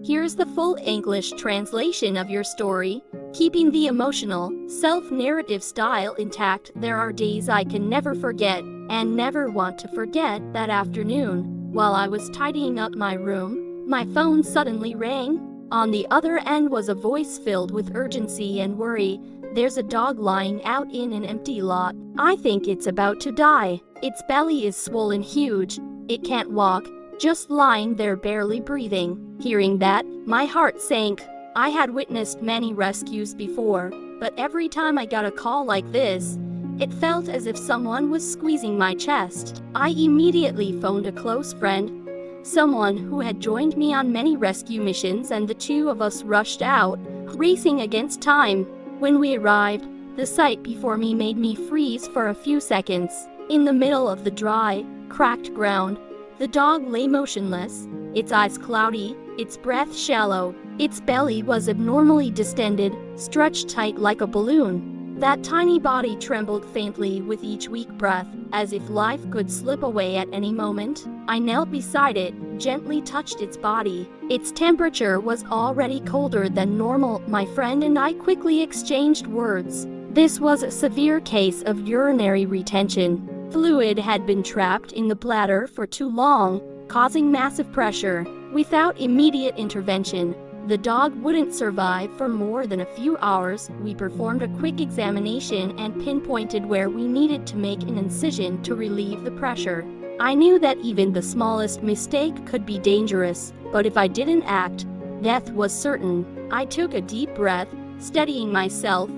Here's the full English translation of your story. Keeping the emotional, self-narrative style intact, there are days I can never forget, and never want to forget. That afternoon, while I was tidying up my room, my phone suddenly rang. On the other end was a voice filled with urgency and worry. There's a dog lying out in an empty lot. I think it's about to die. Its belly is swollen huge. It can't walk, just lying there barely breathing. Hearing that, my heart sank. I had witnessed many rescues before, but every time I got a call like this, it felt as if someone was squeezing my chest. I immediately phoned a close friend, someone who had joined me on many rescue missions, and the two of us rushed out, racing against time. When we arrived, the sight before me made me freeze for a few seconds. In the middle of the dry, cracked ground, the dog lay motionless, its eyes cloudy, its breath shallow. Its belly was abnormally distended, stretched tight like a balloon. That tiny body trembled faintly with each weak breath, as if life could slip away at any moment. I knelt beside it, gently touched its body. Its temperature was already colder than normal. My friend and I quickly exchanged words. This was a severe case of urinary retention. Fluid had been trapped in the bladder for too long, causing massive pressure. Without immediate intervention, the dog wouldn't survive for more than a few hours. We performed a quick examination and pinpointed where we needed to make an incision to relieve the pressure. I knew that even the smallest mistake could be dangerous, but if I didn't act, death was certain. I took a deep breath, steadying myself.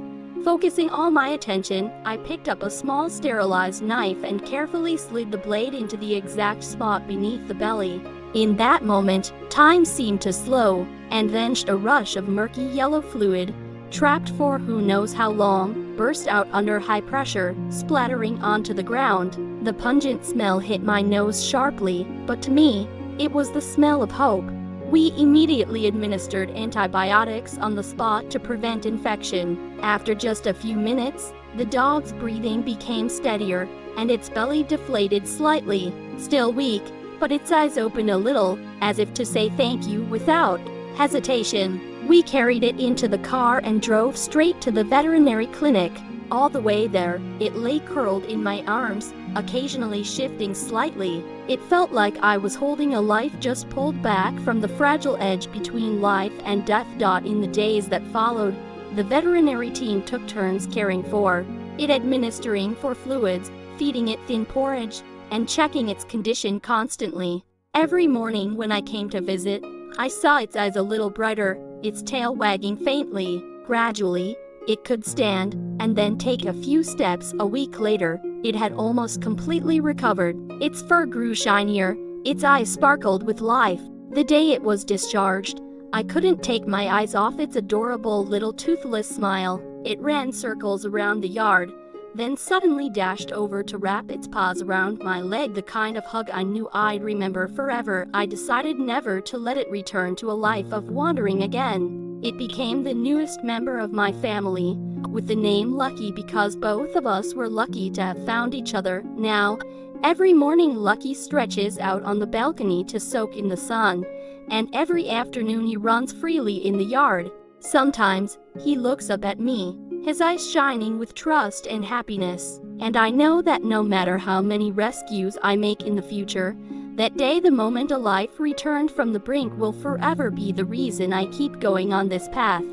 Focusing all my attention, I picked up a small sterilized knife and carefully slid the blade into the exact spot beneath the belly. In that moment, time seemed to slow, and then a rush of murky yellow fluid, trapped for who knows how long, burst out under high pressure, splattering onto the ground. The pungent smell hit my nose sharply, but to me, it was the smell of hope. We immediately administered antibiotics on the spot to prevent infection. After just a few minutes, the dog's breathing became steadier, and its belly deflated slightly. Still weak, but its eyes opened a little, as if to say thank you without hesitation. We carried it into the car and drove straight to the veterinary clinic. All the way there, it lay curled in my arms, occasionally shifting slightly. It felt like I was holding a life just pulled back from the fragile edge between life and death. In the days that followed, the veterinary team took turns caring for it, administering for fluids, feeding it thin porridge, and checking its condition constantly. Every morning when I came to visit, I saw its eyes a little brighter, its tail wagging faintly. Gradually, it could stand, and then take a few steps. A week later, it had almost completely recovered. Its fur grew shinier, its eyes sparkled with life. The day it was discharged, I couldn't take my eyes off its adorable little toothless smile. It ran circles around the yard, then suddenly dashed over to wrap its paws around my leg, the kind of hug I knew I'd remember forever. I decided never to let it return to a life of wandering again. It became the newest member of my family, with the name Lucky because both of us were lucky to have found each other. Now, every morning Lucky stretches out on the balcony to soak in the sun, and every afternoon he runs freely in the yard. Sometimes, he looks up at me, his eyes shining with trust and happiness, and I know that no matter how many rescues I make in the future, that day, the moment a life returned from the brink, will forever be the reason I keep going on this path.